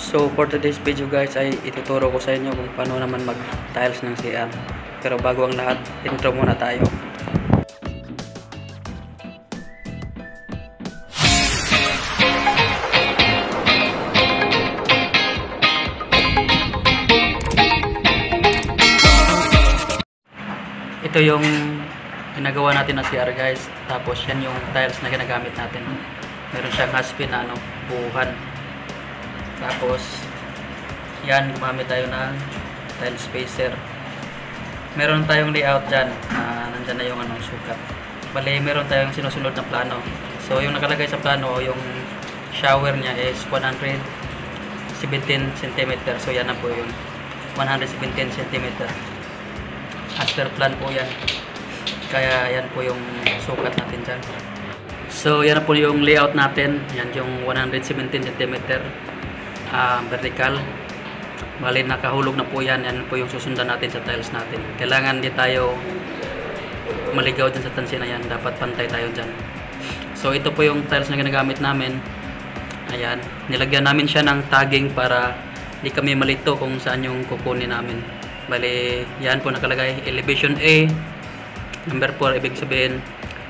So for today's video guys ay ituturo ko sa inyo kung paano naman mag tiles ng CR. Pero bago ang lahat, intro muna tayo. Ito yung ginagawa natin na CR guys. Tapos yan yung tiles na ginagamit natin. Meron siyang haspin na buuhan. Tapos yan, gumamit tayo ng tile spacer. Meron tayong layout dyan. Nandyan na yung sukat. Bali, meron tayong sinusunod na plano. So yung nakalagay sa plano, yung shower niya is 117 cm. So yan na po yung 117 cm. Master plan po yan. Kaya yan po yung sukat natin dyan. So yan na po yung layout natin. Yan yung 117 cm vertical. Bali nakahulog na po yan. Yan po yung susundan natin sa tiles natin. Kailangan di tayo maligaw dyan sa tansi na yan. Dapat pantay tayo dyan. So ito po yung tiles na ginagamit namin. Ayan. Nilagyan namin siya ng tagging para di kami malito kung saan yung kukunin namin. Bali, yan po nakalagay elevation A number 4, ibig sabihin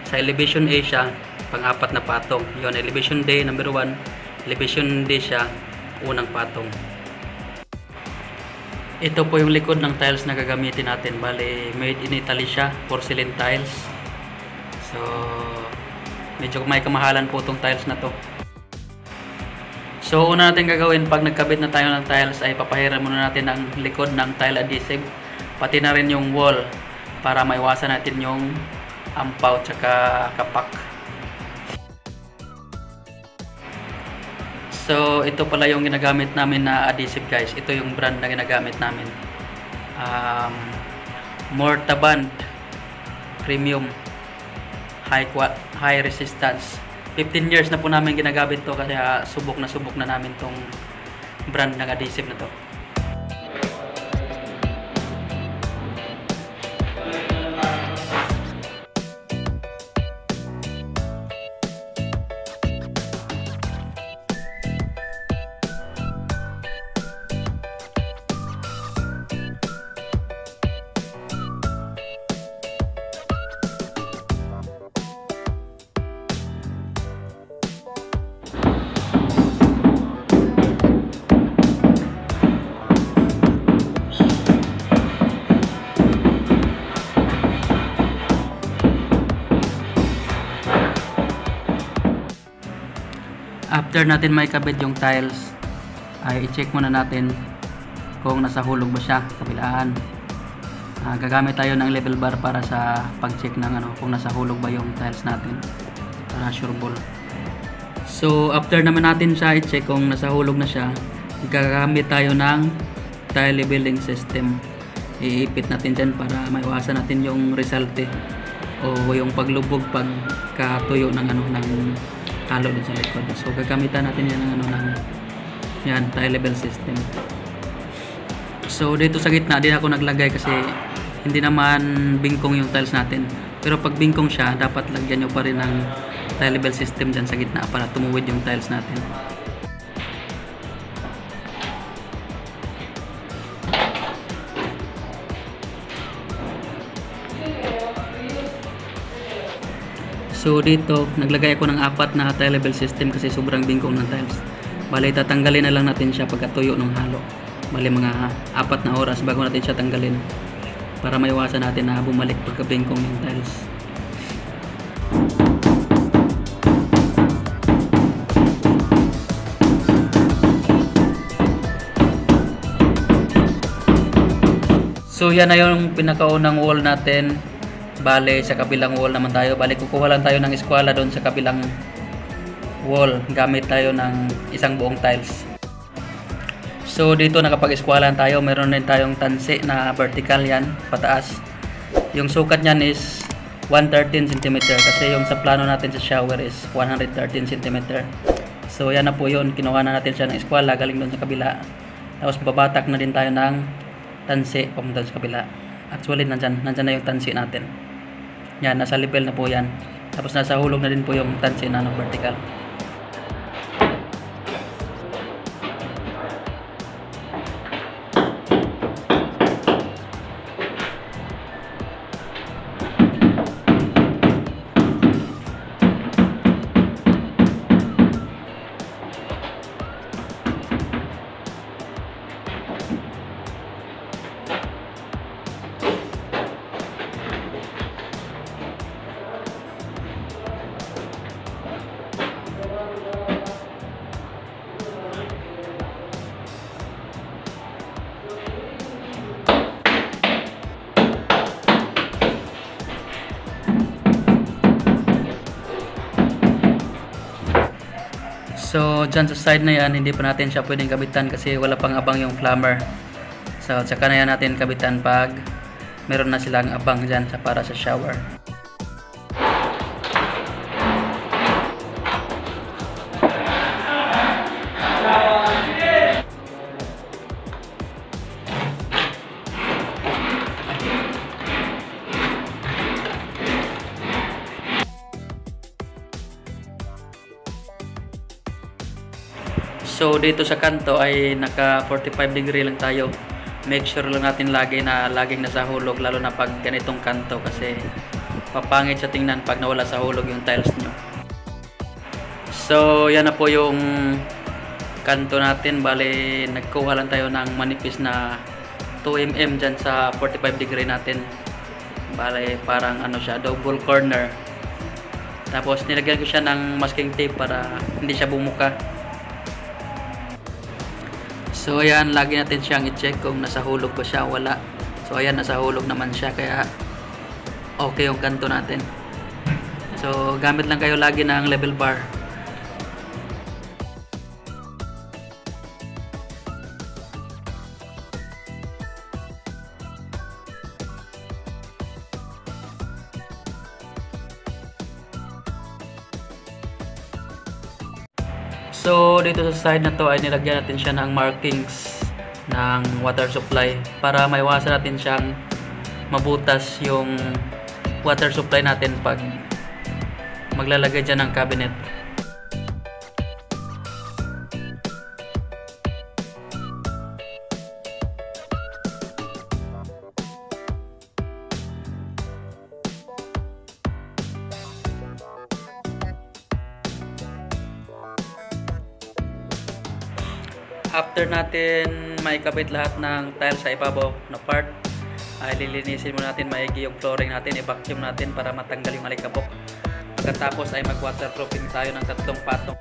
sa elevation A siya pang-apat na patong. Yon, elevation D number 1, elevation D siya unang patong. Ito po yung likod ng tiles na gagamitin natin. Bali, made in Italy siya, porcelain tiles. So medyo may kamahalan po itong tiles na to. So una natin gagawin pag nagkabit na tayo ng tiles ay papahiran muna natin ang likod ng tile adhesive, pati na rin yung wall para maiwasan natin yung ampaw tsaka kapak. So ito pala yung ginagamit namin na adhesive guys. Ito yung brand na ginagamit namin. Mortaband Premium High Resistance. 15 years na po namin ginagamit to kasi subok na namin tong brand ng adhesive na to. After natin may kabit yung tiles, ay i-check muna natin kung nasa hulog ba siya sa kabilaan. Gagamit tayo ng level bar para sa pag-check ng kung nasa hulog ba yung tiles natin para sure ball. So after naman natin siya i-check kung nasa hulog na siya, gagamit tayo ng tile leveling system. Iipit natin dyan para maiwasan natin yung resulte o yung paglubog pagkatuyo ng ng halo din sa likod. So gagamitan natin yan ng tile level system. So dito sa gitna din ako naglagay kasi hindi naman bingkong yung tiles natin. Pero pag bingkong siya, dapat lagyan nyo pa rin ng tile level system dyan sa gitna para tumuwid yung tiles natin. So dito, naglagay ako ng 4 na tile level system kasi sobrang bingkong ng tiles. Bali, tatanggalin na lang natin siya pagkatuyo ng halo. Bali, mga 4 na oras bago natin siya tanggalin para maiwasan natin na bumalik pagkabingkong yung tiles. So yan na yung pinakaunang wall natin. Bale, sa kabilang wall naman tayo. Bale, kukuha lang tayo ng eskwala doon sa kabilang wall. Gamit tayo ng isang buong tiles. So, dito nakapag-eskwalahan tayo. Meron din tayong tansi na vertical yan, pataas. Yung sukat niyan is 113 cm kasi yung sa plano natin sa shower is 113 cm. So, yan na po yun. Kinuha na natin siya ng eskwala galing doon sa kabila. Tapos, babatak na din tayo ng tansi pamunta sa kabila. Actually, nandyan na yung tansi natin. Yan, nasa level na po yan. Tapos nasa hulog na din po yung tansi na vertical. So dyan sa side na yan, hindi pa natin siya pwedeng kabitan kasi wala pang abang yung plumber. So tsaka na yan natin kabitan pag meron na silang abang dyan para sa shower. So dito sa kanto ay naka 45 degree lang tayo. Make sure lang natin laging nasa hulog, lalo na pag ganitong kanto kasi papangit sa tingnan pag nawala sa hulog yung tiles nyo. So yan na po yung kanto natin. Bale nagkuha lang tayo ng manipis na 2mm dyan sa 45 degree natin. Bale parang ano siya, double corner. Tapos nilagyan ko siya ng masking tape para hindi siya bumuka. So ayan, lagi natin siyang i-check kung nasa hulog ba siya, wala. So ayan, nasa hulog naman siya, kaya okay yung kanto natin. So gamit lang kayo lagi ng level bar. So dito sa side na to ay nilagyan natin siya ng markings ng water supply para maiwasan natin siyang mabutas yung water supply natin pag maglalagay dyan ng cabinet. After natin maikabit lahat ng tiles sa ibabaw na part, ay lilinisin muna natin maigi yung flooring natin, i-vacuum natin para matanggal yung alikabok. Pagkatapos ay mag-waterproofing tayo ng 3 patong.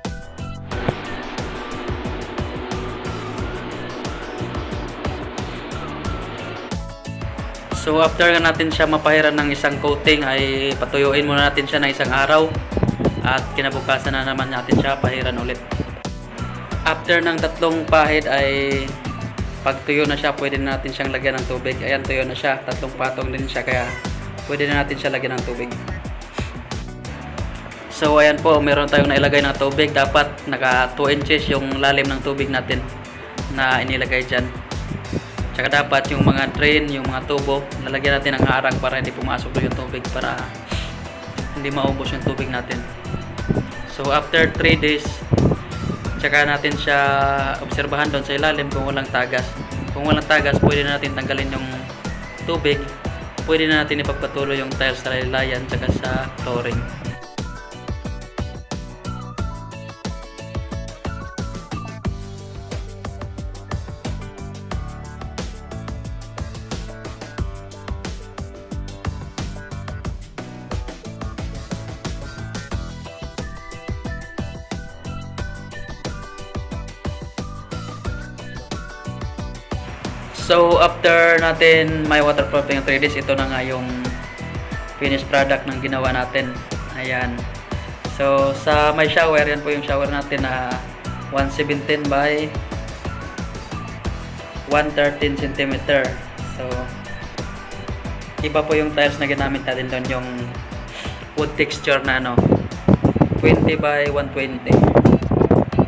So after natin siya mapahiran ng isang coating, ay patuyuin muna natin siya ng isang araw at kinabukasan na naman natin siya pahiran ulit. After ng 3 pahid ay pag tuyo na siya, pwede na natin siyang lagyan ng tubig. Ayan, tuyo na siya, 3 patong din siya, kaya pwede na natin siya lagyan ng tubig. So ayan po, meron tayong nailagay ng tubig. Dapat naka 2 inches yung lalim ng tubig natin na inilagay dyan. Tsaka dapat yung mga drain, yung mga tubo, lalagyan natin ng harang para hindi pumasok yung tubig, para hindi maubos yung tubig natin. So after 3 days, tsaka natin siya obserbahan doon sa ilalim kung walang tagas. Kung walang tagas, pwede na natin tanggalin yung tubig. Pwede na natin ipagpatuloy yung tiles sa laylayan tsaka sa flooring. So after natin may waterproofing 3 days, ito na nga yung finished product ng ginawa natin. Ayan. So sa may shower, yan po yung shower natin na 117 by 113 cm. So iba po yung tiles na ginamit natin doon, yung wood texture na 20 by 120.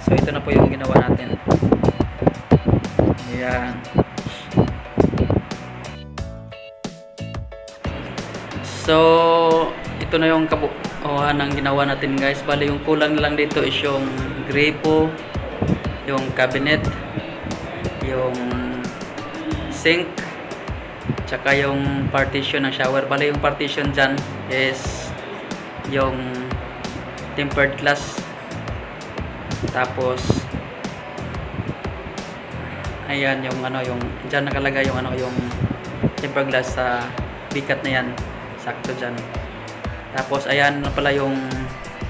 So ito na po yung ginawa natin. Ayan. So ito na yung kabuuan ng ginawa natin, guys. Bali yung kulang na lang dito is yung gripo, yung cabinet, yung sink, tsaka yung partition ng shower. Bali yung partition dyan is yung tempered glass. Tapos ayan yung yung dyan nakalagay yung yung tempered glass sa bikat na yan, sakto dyan. Tapos ayan na pala yung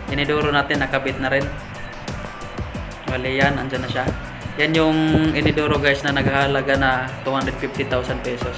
inidoro natin, nakabit na rin. Bali yan, andyan na siya. Yan yung inidoro, guys, na naghahalaga na 250,000 pesos.